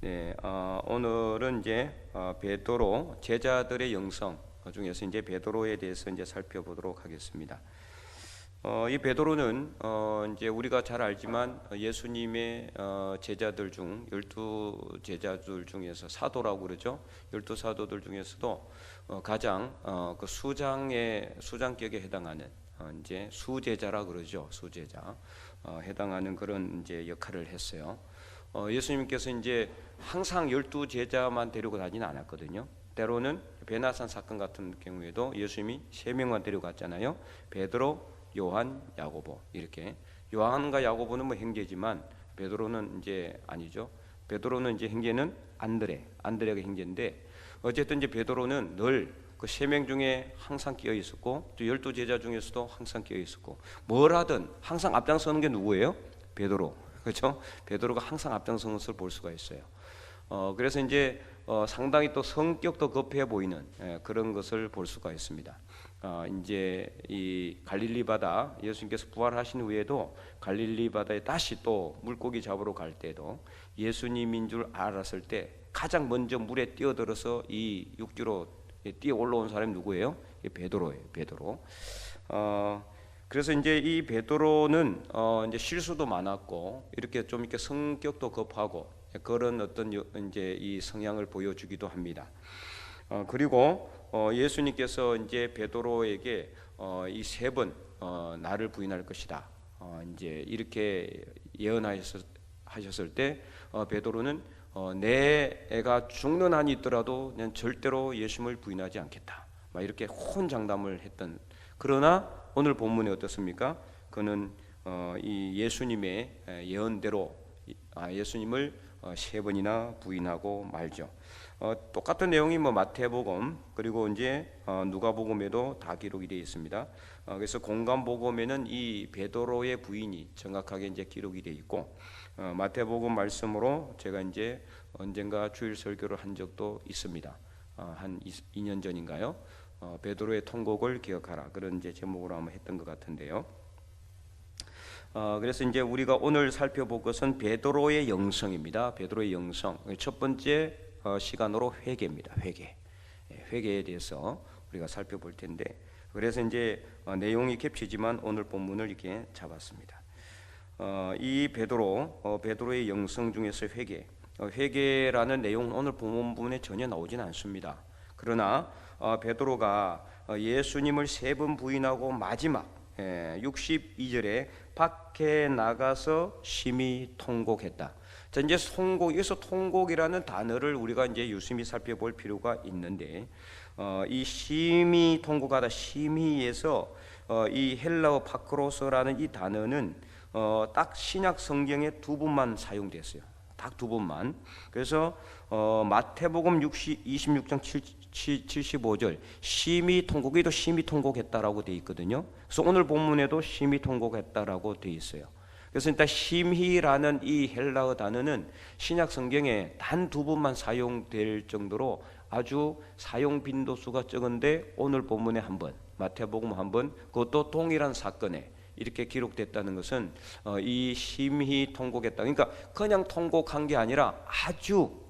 네, 오늘은 이제 베드로 제자들의 영성 중에서 이제 베드로에 대해서 이제 살펴보도록 하겠습니다. 이 베드로는 이제 우리가 잘 알지만 예수님의 제자들 중 12제자들 중에서 사도라고 그러죠. 12사도들 중에서도 가장 그 수장격에 해당하는 이제 수제자라 그러죠. 수제자 해당하는 그런 이제 역할을 했어요. 예수님께서 이제 항상 12제자만 데리고 다니는 않았거든요. 때로는 베나산 사건 같은 경우에도 예수님이 3명만 데리고 갔잖아요. 베드로, 요한, 야고보 이렇게. 요한과 야고보는 뭐 형제지만 베드로는 이제 아니죠. 베드로는 이제 형제는 안드레가 형제인데 어쨌든 이제 베드로는 늘 그 3명 중에 항상 끼어 있었고 또 12제자 중에서도 항상 끼어 있었고 뭘 하든 항상 앞장서는 게 누구예요? 베드로. 그렇죠? 베드로가 항상 앞장서는 것을 볼 수가 있어요. 그래서 이제 상당히 또 성격도 급해 보이는 그런 것을 볼 수가 있습니다. 이제 이 갈릴리 바다 예수님께서 부활하신 후에도 갈릴리 바다에 다시 또 물고기 잡으러 갈 때도 예수님인 줄 알았을 때 가장 먼저 물에 뛰어들어서 이 육지로 뛰어 올라온 사람이 누구예요? 베드로예요. 베드로. 그래서 이제 이 베드로는 이제 실수도 많았고 이렇게 좀 이렇게 성격도 급하고 그런 어떤 이제 이 성향을 보여주기도 합니다. 그리고 예수님께서 이제 베드로에게 이 3번 나를 부인할 것이다. 이제 이렇게 예언하셨을 때 베드로는 내 애가 죽는 한이 있더라도 난 절대로 예수님을 부인하지 않겠다. 막 이렇게 혼장담을 했던. 그러나 오늘 본문이 어떻습니까? 그는 이 예수님의 예언대로 예수님을 3번이나 부인하고 말죠. 똑같은 내용이 뭐 마태복음 그리고 이제 누가복음에도 다 기록이 되어 있습니다. 그래서 공관복음에는 이 베드로의 부인이 정확하게 이제 기록이 되어 있고 마태복음 말씀으로 제가 이제 언젠가 주일 설교를 한 적도 있습니다. 한 2년 전인가요? 베드로의 통곡을 기억하라 그런 이제 제목으로 아마 했던 것 같은데요. 그래서 이제 우리가 오늘 살펴볼 것은 베드로의 영성입니다. 베드로의 영성. 첫 번째 시간으로 회개입니다. 회개에 대해서 우리가 살펴볼 텐데 그래서 이제 내용이 겹치지만 오늘 본문을 이렇게 잡았습니다. 이 베드로의 영성 중에서 회개라는 내용은 오늘 본문에 전혀 나오지는 않습니다. 그러나 베드로가 예수님을 3번 부인하고 마지막 62절에 밖에 나가서 심히 통곡했다. 자, 이제 여기서 통곡이라는 단어를 우리가 이제 유심히 살펴볼 필요가 있는데 이 심히 통곡하다 심히에서 이 헬라어 파크로스라는 이 단어는 딱 신약 성경에 2번만 사용됐어요. 딱 2번만. 그래서 마태복음 26장 75절 심히 통곡에도 심히 통곡했다라고 되어 있거든요. 그래서 오늘 본문에도 심히 통곡했다라고 되어 있어요. 그래서 일단 심히라는 이 헬라어 단어는 신약 성경에 단 2번만 사용될 정도로 아주 사용 빈도수가 적은데 오늘 본문에 한 번, 마태복음 한 번, 그것도 동일한 사건에 이렇게 기록됐다는 것은 이 심히 통곡했다. 그러니까 그냥 통곡한 게 아니라 아주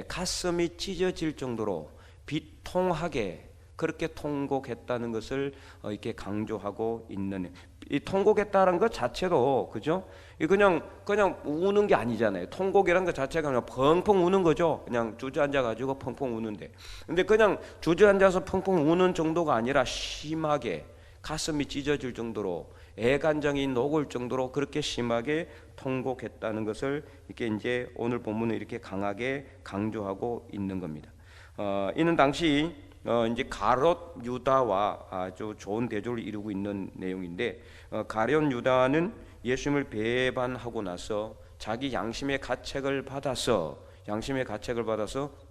가슴이 찢어질 정도로 비통하게 그렇게 통곡했다는 것을 이렇게 강조하고 있는. 이 통곡했다는 것 자체도 그죠? 그냥 우는 게 아니잖아요. 통곡이라는 것 자체가 그냥 펑펑 우는 거죠. 그냥 주저앉아 가지고 펑펑 우는데. 근데 그냥 주저앉아서 펑펑 우는 정도가 아니라 심하게 가슴이 찢어질 정도로 애간장이 녹을 정도로 그렇게 심하게 통곡했다는 것을 이렇게 이제 오늘 본문은 이렇게 강하게 강조하고 있는 겁니다. 이는 당시 이제 가롯 유다와 아주 좋은 대조를 이루고 있는 내용인데 가롯 유다는 예수님을 배반하고 나서 자기 양심의 가책을 받아서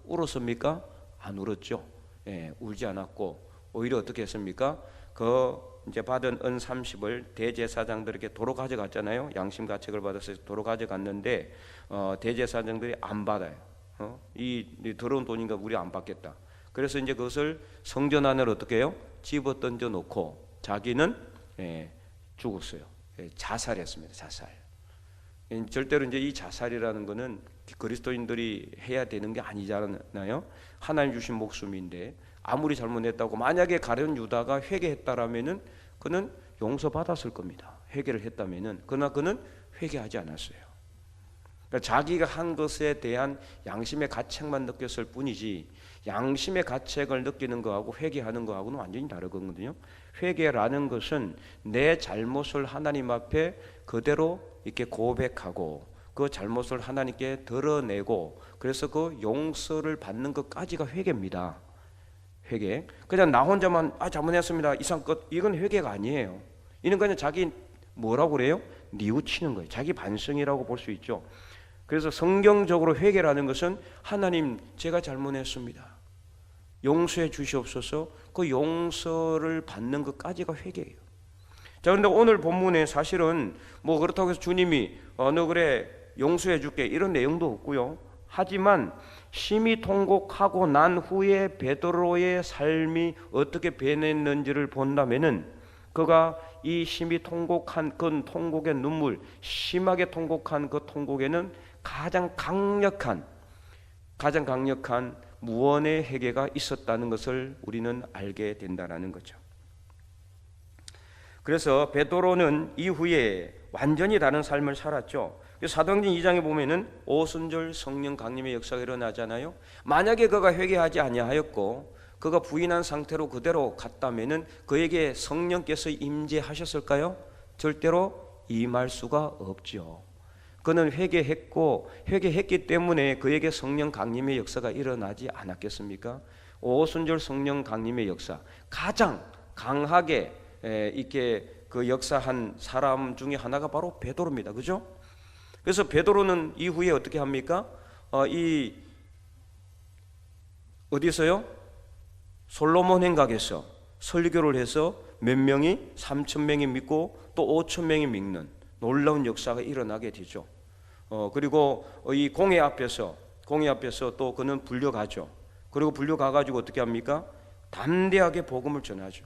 울었습니까? 안 울었죠. 울지 않았고 오히려 어떻게 했습니까? 이제 받은 은 30을 대제사장들에게 도로 가져갔잖아요. 양심 가책을 받아서 도로 가져갔는데 대제사장들이 안 받아요. 이 더러운 돈인가 우리 안 받겠다. 그래서 이제 그것을 성전 안으로 어떻게 해요? 집어 던져 놓고 자기는 죽었어요. 자살했습니다. 자살. 절대로 이제 이 자살이라는 것은 그리스도인들이 해야 되는 게 아니잖아요. 하나님 주신 목숨인데 아무리 잘못했다고 만약에 가룟 유다가 회개했다라면은 그는 용서받았을 겁니다. 회개를 했다면은. 그러나 그는 회개하지 않았어요. 그러니까 자기가 한 것에 대한 양심의 가책만 느꼈을 뿐이지 양심의 가책을 느끼는 거하고 회개하는 거하고는 완전히 다르거든요. 회개라는 것은 내 잘못을 하나님 앞에 그대로 이렇게 고백하고 그 잘못을 하나님께 드러내고 그래서 그 용서를 받는 것까지가 회개입니다. 회개. 그냥 나 혼자만 잘못했습니다. 이상 끝. 이건 회개가 아니에요. 이는 그냥 자기 뭐라고 그래요? 뉘우치는 거예요. 자기 반성이라고 볼 수 있죠. 그래서 성경적으로 회개라는 것은 하나님 제가 잘못했습니다. 용서해 주시옵소서. 그 용서를 받는 것까지가 회개예요. 자, 그런데 오늘 본문에 사실은 뭐 그렇다고 해서 주님이 너 그래 용서해 줄게 이런 내용도 없고요. 하지만 심히 통곡하고 난 후에 베드로의 삶이 어떻게 변했는지를 본다면은 그가 이 심히 통곡한 그 통곡의 눈물, 심하게 통곡한 그 통곡에는 가장 강력한 무언의 회개가 있었다는 것을 우리는 알게 된다는 거죠. 그래서 베드로는 이후에 완전히 다른 삶을 살았죠. 사도행전 2장에 보면은 오순절 성령 강림의 역사가 일어나잖아요. 만약에 그가 회개하지 아니하였고 그가 부인한 상태로 그대로 갔다면은 그에게 성령께서 임재하셨을까요? 절대로 임할 수가 없죠. 그는 회개했기 때문에 그에게 성령 강림의 역사가 일어나지 않았겠습니까? 오순절 성령 강림의 역사 가장 강하게 이렇게 그 역사한 사람 중에 하나가 바로 베드로입니다. 그죠? 그래서 베드로는 이후에 어떻게 합니까? 어디서요? 솔로몬 행각에서 설교를 해서 몇 명이 3,000명이 믿고 또 5,000명이 믿는 놀라운 역사가 일어나게 되죠. 그리고 이 공회 앞에서 또 그는 불려가죠. 그리고 불려가가지고 어떻게 합니까? 담대하게 복음을 전하죠.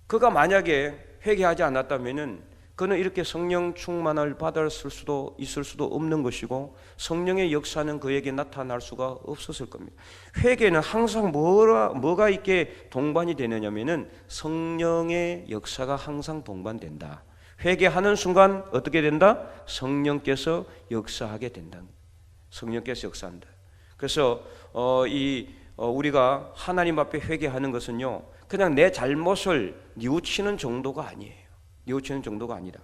그가 만약에 회개하지 않았다면은 그는 이렇게 성령 충만을 받았을 수도 있을 수도 없는 것이고 성령의 역사는 그에게 나타날 수가 없었을 겁니다. 회개는 항상 뭐가 있게 동반이 되느냐면은 성령의 역사가 항상 동반된다. 회개하는 순간 어떻게 된다? 성령께서 역사하게 된다. 성령께서 역사한다. 그래서 우리가 하나님 앞에 회개하는 것은요, 그냥 내 잘못을 뉘우치는 정도가 아니에요. 뉘우치는 정도가 아니다.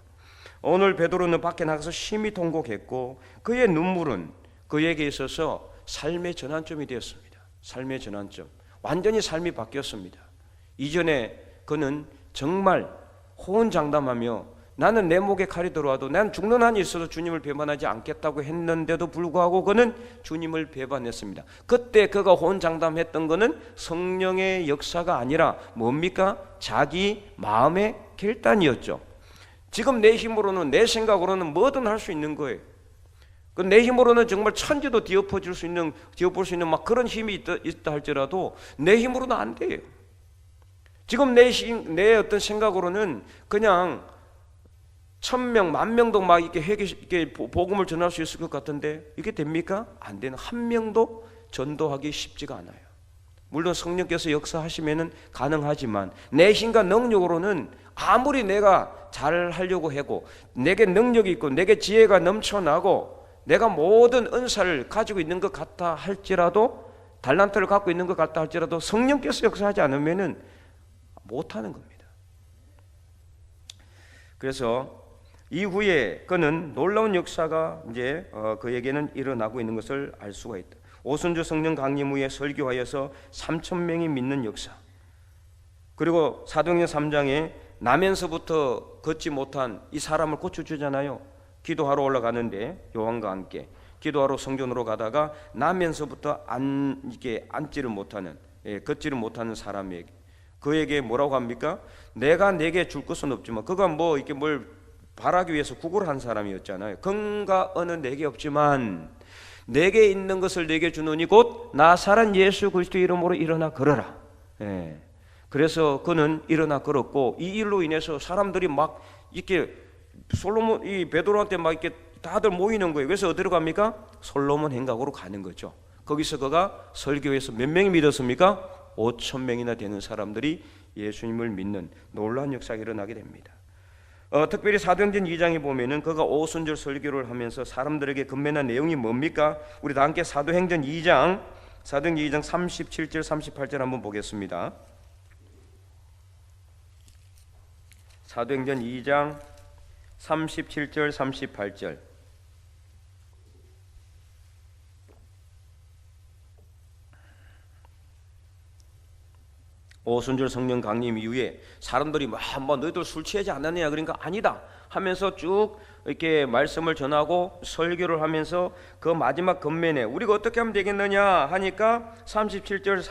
오늘 베드로는 밖에 나가서 심히 통곡했고 그의 눈물은 그에게 있어서 삶의 전환점이 되었습니다. 삶의 전환점. 완전히 삶이 바뀌었습니다. 이전에 그는 정말 호언장담하며 나는 내 목에 칼이 들어와도 난 죽는 한이 있어도 주님을 배반하지 않겠다고 했는데도 불구하고 그는 주님을 배반했습니다. 그때 그가 호언장담했던 것은 성령의 역사가 아니라 뭡니까? 자기 마음의 결단이었죠. 지금 내 힘으로는, 내 생각으로는 뭐든 할 수 있는 거예요. 내 힘으로는 정말 천지도 뒤엎을 수 있는 막 그런 힘이 있다 할지라도 내 힘으로는 안 돼요. 지금 내 어떤 생각으로는 그냥 1,000명, 10,000명도 막 이렇게 복음을 전할 수 있을 것 같은데 이게 됩니까? 안 되는. 한 명도 전도하기 쉽지가 않아요. 물론 성령께서 역사하시면은 가능하지만 내 힘과 능력으로는 아무리 내가 잘 하려고 하고 내게 능력이 있고 내게 지혜가 넘쳐나고 내가 모든 은사를 가지고 있는 것 같다 할지라도 달란트를 갖고 있는 것 같다 할지라도 성령께서 역사하지 않으면은 못하는 겁니다. 그래서 이후에 그는 놀라운 역사가 이제 그에게는 일어나고 있는 것을 알 수가 있다. 오순절 성령 강림 후에 설교하여서 3,000명이 믿는 역사. 그리고 사도행전 3장에 나면서부터 걷지 못한 이 사람을 고쳐주잖아요. 기도하러 올라가는데 요한과 함께 기도하러 성전으로 가다가 나면서부터 앉지를 못하는, 걷지를 못하는 사람에게 그에게 뭐라고 합니까? 내가 내게 줄 것은 없지만 그가 뭐 이렇게 뭘 바라기 위해서 구걸한 사람이었잖아요. 금과 은은 내게 없지만 내게 있는 것을 내게 주노니 곧 나사렛 예수 그리스도 이름으로 일어나 걸어라. 그래서 그는 일어나 걸었고 이 일로 인해서 사람들이 막 이렇게 이 베드로한테 막 이렇게 다들 모이는 거예요. 그래서 어디로 갑니까? 솔로몬 행각으로 가는 거죠. 거기서 그가 설교해서 몇 명이 믿었습니까? 5,000명이나 되는 사람들이 예수님을 믿는 놀라운 역사가 일어나게 됩니다. 특별히 사도행전 2장에 보면은 그가 오순절 설교를 하면서 사람들에게 건면한 내용이 뭡니까? 우리 다 함께 사도행전 2장 37절 38절 한번 보겠습니다. 사도행전 2장 37절 38절. 오순절 성령 강림 이후에 사람들이 뭐 너희들 술 취하지 않았느냐, 그러니까 아니다 하면서 쭉 이렇게 말씀을 전하고 설교를 하면서 그 마지막 건면에 우리가 어떻게 하면 되겠느냐 하니까 37절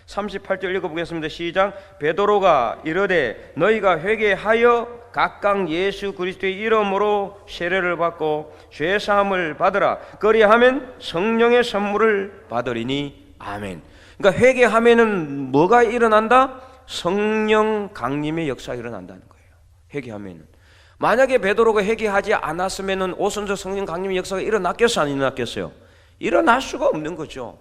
38절 읽어보겠습니다. 시작. 베드로가 이르되 너희가 회개하여 각각 예수 그리스도의 이름으로 세례를 받고 죄 사함을 받으라. 그리하면 성령의 선물을 받으리니 아멘. 그러니까 회개하면은 뭐가 일어난다? 성령 강림의 역사가 일어난다는 거예요. 회개하면은. 만약에 베드로가 회개하지 않았으면은 오순절 성령 강림의 역사가 일어났겠어요, 안 일어났겠어요? 일어날 수가 없는 거죠.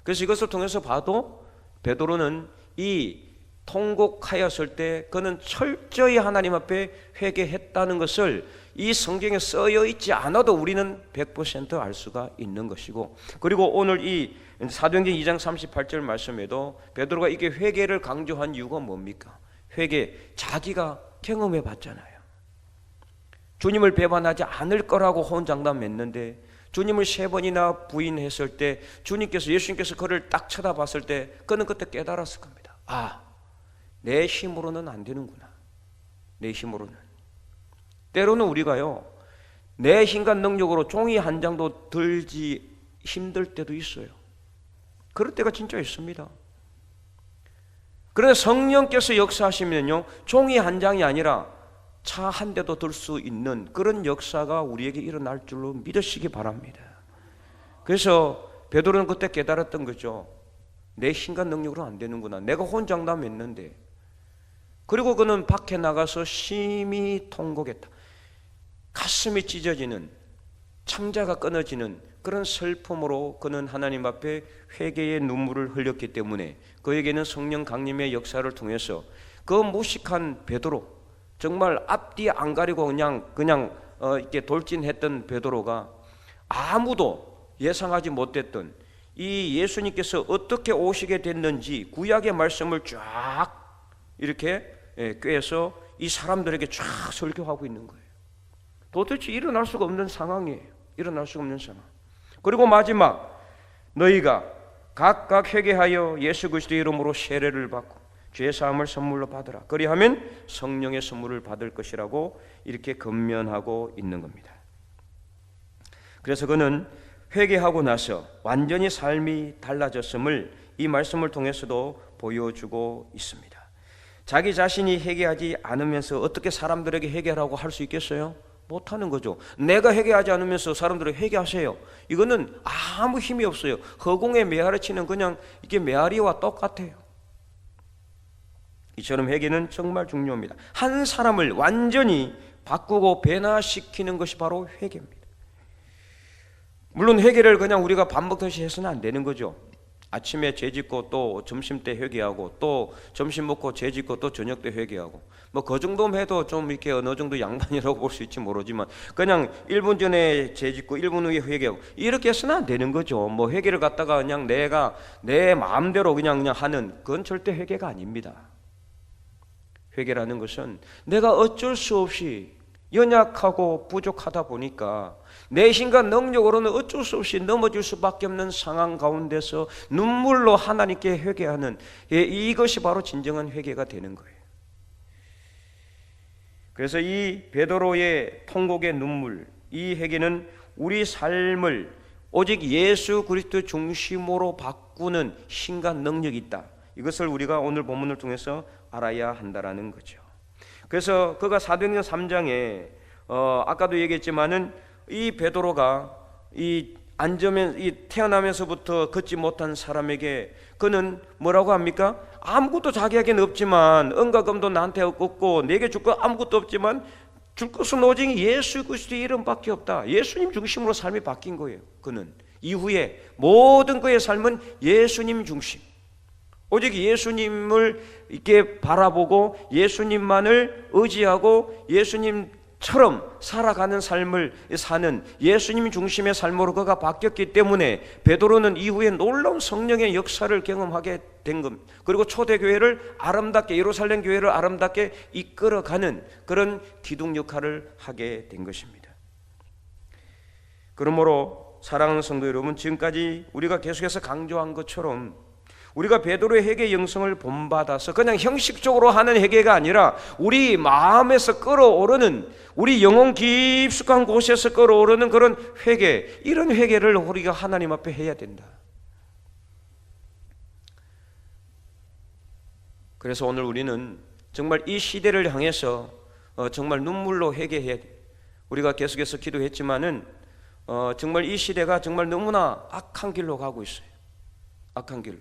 그래서 이것을 통해서 봐도 베드로는 이 통곡하였을 때 그는 철저히 하나님 앞에 회개했다는 것을 이 성경에 쓰여 있지 않아도 우리는 100% 알 수가 있는 것이고, 그리고 오늘 이 사도행전 2장 38절 말씀에도 베드로가 이게 회개를 강조한 이유가 뭡니까? 회개, 자기가 경험해 봤잖아요. 주님을 배반하지 않을 거라고 호언장담했는데 주님을 3번이나 부인했을 때 예수님께서 그를 딱 쳐다봤을 때 그는 그때 깨달았을 겁니다. 내 힘으로는 안 되는구나. 내 힘으로는. 때로는 우리가요, 내 힘과 능력으로 종이 한 장도 들지 힘들 때도 있어요. 그럴 때가 진짜 있습니다. 그런데 성령께서 역사하시면요, 종이 한 장이 아니라 차 한 대도 들 수 있는 그런 역사가 우리에게 일어날 줄로 믿으시기 바랍니다. 그래서 베드로는 그때 깨달았던 거죠. 내 힘과 능력으로 안 되는구나. 내가 혼장담했는데. 그리고 그는 밖에 나가서 심히 통곡했다. 가슴이 찢어지는, 창자가 끊어지는 그런 슬픔으로 그는 하나님 앞에 회개의 눈물을 흘렸기 때문에 그에게는 성령 강림의 역사를 통해서 그 무식한 베드로, 정말 앞뒤 안 가리고 그냥 이렇게 돌진했던 베드로가 아무도 예상하지 못했던 이 예수님께서 어떻게 오시게 됐는지 구약의 말씀을 쫙 이렇게 꿰서 이 사람들에게 쫙 설교하고 있는 거예요. 도대체 일어날 수가 없는 상황이에요. 일어날 수가 없는 상황. 그리고 마지막, 너희가 각각 회개하여 예수 그리스도의 이름으로 세례를 받고 죄 사함을 선물로 받으라. 그리하면 성령의 선물을 받을 것이라고 이렇게 건면하고 있는 겁니다. 그래서 그는 회개하고 나서 완전히 삶이 달라졌음을 이 말씀을 통해서도 보여주고 있습니다. 자기 자신이 회개하지 않으면서 어떻게 사람들에게 회개하라고 할 수 있겠어요? 못하는 거죠. 내가 회개하지 않으면서 사람들을 회개하세요, 이거는 아무 힘이 없어요. 허공에 메아리 치는 그냥 이게 메아리와 똑같아요. 이처럼 회개는 정말 중요합니다. 한 사람을 완전히 바꾸고 변화시키는 것이 바로 회개입니다. 물론 회개를 그냥 우리가 밥 먹듯이 해서는 안 되는 거죠. 아침에 죄 짓고 또 점심 때 회개하고 또 점심 먹고 죄 짓고 또 저녁 때 회개하고 뭐 그 정도면 해도 좀 이렇게 어느 정도 양반이라고 볼 수 있지 모르지만 그냥 1분 전에 죄 짓고 1분 후에 회개하고 이렇게 해서는 안 되는 거죠. 뭐 회개를 갖다가 그냥 내가 내 마음대로 그냥 하는 그건 절대 회개가 아닙니다. 회개라는 것은 내가 어쩔 수 없이 연약하고 부족하다 보니까 내 힘과 능력으로는 어쩔 수 없이 넘어질 수밖에 없는 상황 가운데서 눈물로 하나님께 회개하는, 이것이 바로 진정한 회개가 되는 거예요. 그래서 이 베드로의 통곡의 눈물, 이 회개는 우리 삶을 오직 예수 그리스도 중심으로 바꾸는 힘과 능력이 있다. 이것을 우리가 오늘 본문을 통해서 알아야 한다라는 거죠. 그래서 그가 사도행전 3장에 아까도 얘기했지만은 이 베드로가 이 태어나면서부터 걷지 못한 사람에게 그는 뭐라고 합니까? 아무것도 자기에게는 없지만 은과 금도 나한테 없고 내게 줄 거 아무것도 없지만 줄 것은 오직 예수 그리스도의 이름밖에 없다. 예수님 중심으로 삶이 바뀐 거예요. 그는 이후에 모든 그의 삶은 예수님 중심, 오직 예수님을 이렇게 바라보고 예수님만을 의지하고 예수님처럼 살아가는 삶을 사는 예수님 중심의 삶으로 그가 바뀌었기 때문에 베드로는 이후에 놀라운 성령의 역사를 경험하게 된 겁니다. 그리고 초대교회를 아름답게, 예루살렘 교회를 아름답게 이끌어가는 그런 기둥 역할을 하게 된 것입니다. 그러므로 사랑하는 성도 여러분, 지금까지 우리가 계속해서 강조한 것처럼 우리가 베드로의 회개 영성을 본받아서 그냥 형식적으로 하는 회개가 아니라 우리 마음에서 끓어오르는, 우리 영혼 깊숙한 곳에서 끓어오르는 그런 회개, 이런 회개를 우리가 하나님 앞에 해야 된다. 그래서 오늘 우리는 정말 이 시대를 향해서 정말 눈물로 회개해야 돼. 우리가 계속해서 기도했지만은 정말 이 시대가 정말 너무나 악한 길로 가고 있어요. 악한 길로.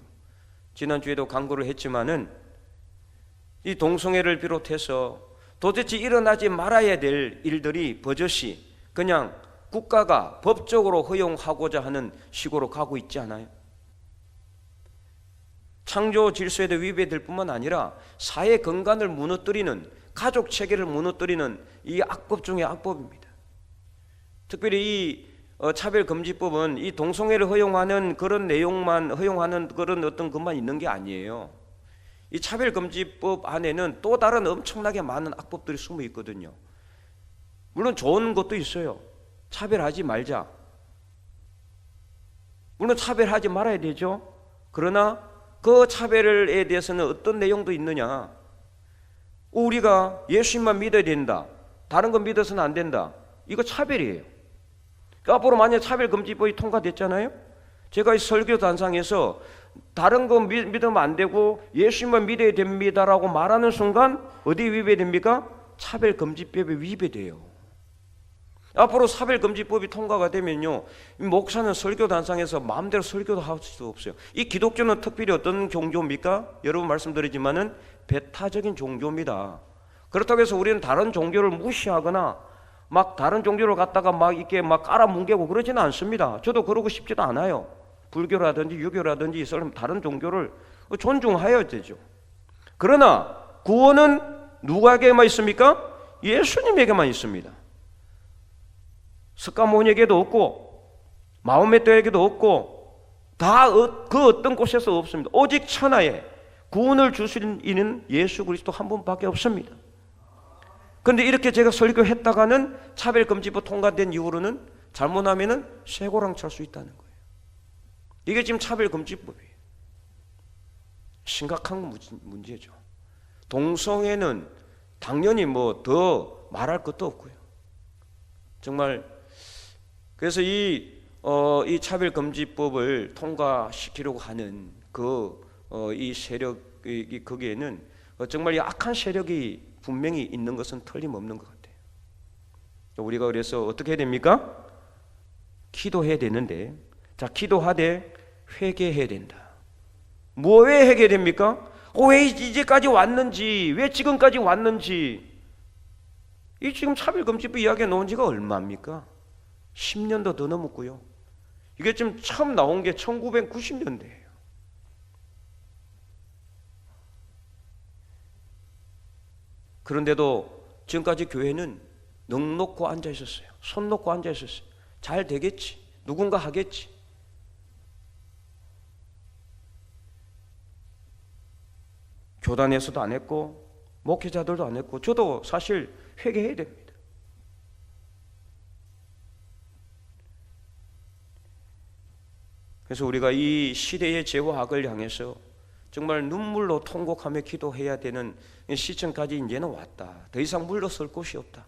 지난주에도 강구를 했지만은 이 동성애를 비롯해서 도대체 일어나지 말아야 될 일들이 버젓이 그냥 국가가 법적으로 허용하고자 하는 식으로 가고 있지 않아요? 창조 질서에도 위배될 뿐만 아니라 사회 건강을 무너뜨리는, 가족 체계를 무너뜨리는 이 악법 중의 악법입니다. 특별히 이 차별금지법은 이 동성애를 허용하는 그런 내용만 허용하는 그런 어떤 것만 있는 게 아니에요. 이 차별금지법 안에는 또 다른 엄청나게 많은 악법들이 숨어 있거든요. 물론 좋은 것도 있어요. 차별하지 말자. 물론 차별하지 말아야 되죠. 그러나 그 차별에 대해서는 어떤 내용도 있느냐. 우리가 예수님만 믿어야 된다, 다른 건 믿어서는 안 된다, 이거 차별이에요. 앞으로 만약 차별금지법이 통과됐잖아요. 제가 이 설교 단상에서 다른 거 믿으면 안 되고 예수님만 믿어야 됩니다라고 말하는 순간 어디 위배됩니까? 차별금지법에 위배돼요. 앞으로 차별금지법이 통과가 되면요, 목사는 설교 단상에서 마음대로 설교도 할 수 없어요. 이 기독교는 특별히 어떤 종교입니까? 여러분 말씀드리지만은 배타적인 종교입니다. 그렇다고 해서 우리는 다른 종교를 무시하거나 막 다른 종교를 갖다가 막 이렇게 막 깔아뭉개고 그러지는 않습니다. 저도 그러고 싶지도 않아요. 불교라든지 유교라든지 이슬람 다른 종교를 존중해야 되죠. 그러나 구원은 누구에게만 있습니까? 예수님에게만 있습니다. 석가모니에게도 없고 마호메트에게도 없고 다 그 어떤 곳에서 없습니다. 오직 천하에 구원을 주실 이는 예수 그리스도 한 분밖에 없습니다. 그런데 이렇게 제가 설교했다가는 차별금지법 통과된 이후로는 잘못하면은 쇠고랑 찰 수 있다는 거예요. 이게 지금 차별금지법이에요. 심각한 문제죠. 동성애는 당연히 뭐 더 말할 것도 없고요. 정말 그래서 이 차별금지법을 통과시키려고 하는 이 세력, 거기에는 정말 이 악한 세력이 분명히 있는 것은 틀림없는 것 같아요. 우리가 그래서 어떻게 해야 됩니까? 기도해야 되는데, 자, 기도하되 회개해야 된다. 왜 회개됩니까? 왜 이제까지 왔는지, 왜 지금까지 왔는지. 이 지금 차별금지법 이야기가 나온 지가 얼마입니까? 10년도 더 넘었고요. 이게 지금 처음 나온 게 1990년대예요. 그런데도 지금까지 교회는 넋놓고 앉아 있었어요. 손 놓고 앉아 있었어요. 잘 되겠지, 누군가 하겠지. 교단에서도 안 했고 목회자들도 안 했고 저도 사실 회개해야 됩니다. 그래서 우리가 이 시대의 죄와 악을 향해서 정말 눈물로 통곡하며 기도해야 되는 시점까지 이제는 왔다. 더 이상 물러설 곳이 없다.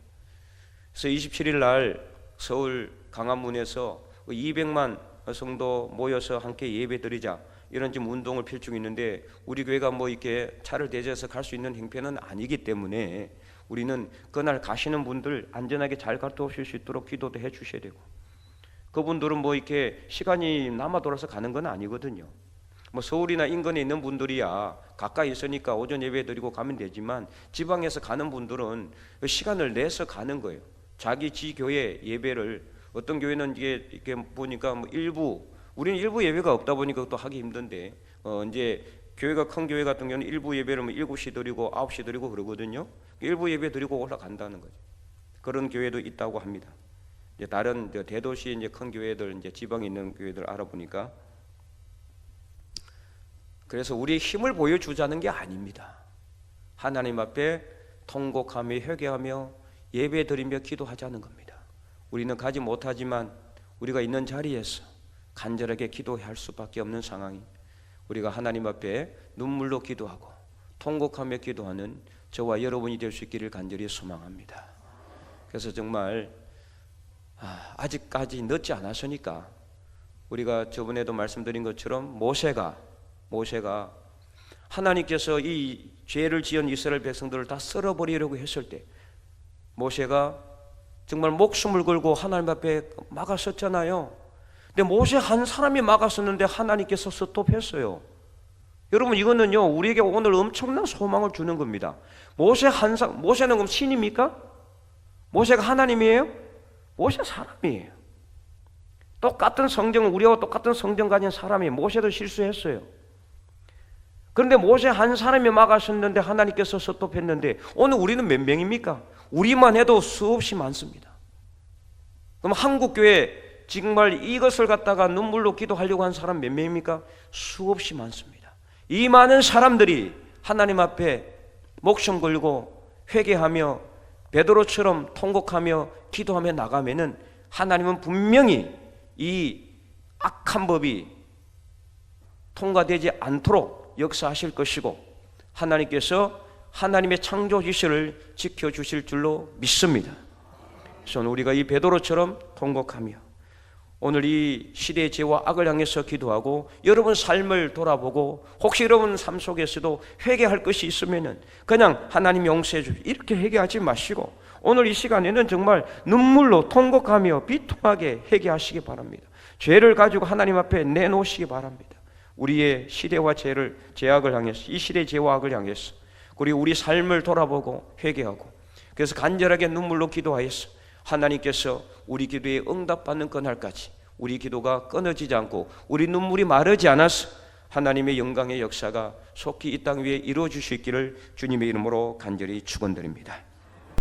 그래서 27일 날 서울 강안문에서 200만 성도 모여서 함께 예배드리자, 이런 지금 운동을 펼 중 있는데, 우리 교회가 뭐 이렇게 차를 대절해서 갈 수 있는 형편은 아니기 때문에 우리는 그날 가시는 분들 안전하게 잘 갔다 오실 수 있도록 기도도 해 주셔야 되고, 그분들은 뭐 이렇게 시간이 남아 돌아서 가는 건 아니거든요. 뭐 서울이나 인근에 있는 분들이야 가까이 있으니까 오전 예배 드리고 가면 되지만 지방에서 가는 분들은 시간을 내서 가는 거예요. 자기 지 교회 예배를 어떤 교회는 이게 보니까 뭐 우리는 일부 예배가 없다 보니까 또 하기 힘든데 이제 교회가 큰 교회 같은 경우는 일부 예배를 뭐 7시 드리고 9시 드리고 그러거든요. 일부 예배 드리고 올라간다는 거죠. 그런 교회도 있다고 합니다. 이제 다른 대도시 이제 큰 교회들 이제 지방에 있는 교회들 알아보니까 그래서 우리의 힘을 보여주자는 게 아닙니다. 하나님 앞에 통곡하며 회개하며 예배 드리며 기도하자는 겁니다. 우리는 가지 못하지만 우리가 있는 자리에서 간절하게 기도해야 할 수밖에 없는 상황이 우리가 하나님 앞에 눈물로 기도하고 통곡하며 기도하는 저와 여러분이 될 수 있기를 간절히 소망합니다. 그래서 정말 아직까지 늦지 않았으니까 우리가 저번에도 말씀드린 것처럼 모세가 하나님께서 이 죄를 지은 이스라엘 백성들을 다 썰어버리려고 했을 때 모세가 정말 목숨을 걸고 하나님 앞에 막았었잖아요. 근데 모세 한 사람이 막았었는데 하나님께서 스톱했어요. 여러분 이거는요 우리에게 오늘 엄청난 소망을 주는 겁니다. 모세는 그럼 신입니까? 모세가 하나님이에요? 모세 사람이에요. 똑같은 성경, 우리와 똑같은 성경 가진 사람이 모세도 실수했어요. 그런데 모세 한 사람이 막았었는데 하나님께서 스톱했는데 오늘 우리는 몇 명입니까? 우리만 해도 수없이 많습니다. 그럼 한국교회 정말 이것을 갖다가 눈물로 기도하려고 한 사람 몇 명입니까? 수없이 많습니다. 이 많은 사람들이 하나님 앞에 목숨 걸고 회개하며 베드로처럼 통곡하며 기도하며 나가면은 하나님은 분명히 이 악한 법이 통과되지 않도록 역사하실 것이고 하나님께서 하나님의 창조 지시를 지켜주실 줄로 믿습니다. 그래서 우리가 이 베드로처럼 통곡하며 오늘 이 시대의 죄와 악을 향해서 기도하고 여러분 삶을 돌아보고 혹시 여러분 삶 속에서도 회개할 것이 있으면은 그냥 하나님 용서해 주십시오 이렇게 회개하지 마시고 오늘 이 시간에는 정말 눈물로 통곡하며 비통하게 회개하시기 바랍니다. 죄를 가지고 하나님 앞에 내놓으시기 바랍니다. 우리의 시대와 죄악을 향해서 이 시대의 죄와 악을 향해서 그리고 우리 삶을 돌아보고 회개하고 그래서 간절하게 눈물로 기도하여서 하나님께서 우리 기도에 응답받는 그날까지 우리 기도가 끊어지지 않고 우리 눈물이 마르지 않아서 하나님의 영광의 역사가 속히 이 땅 위에 이루어질 수 있기를 주님의 이름으로 간절히 축원드립니다.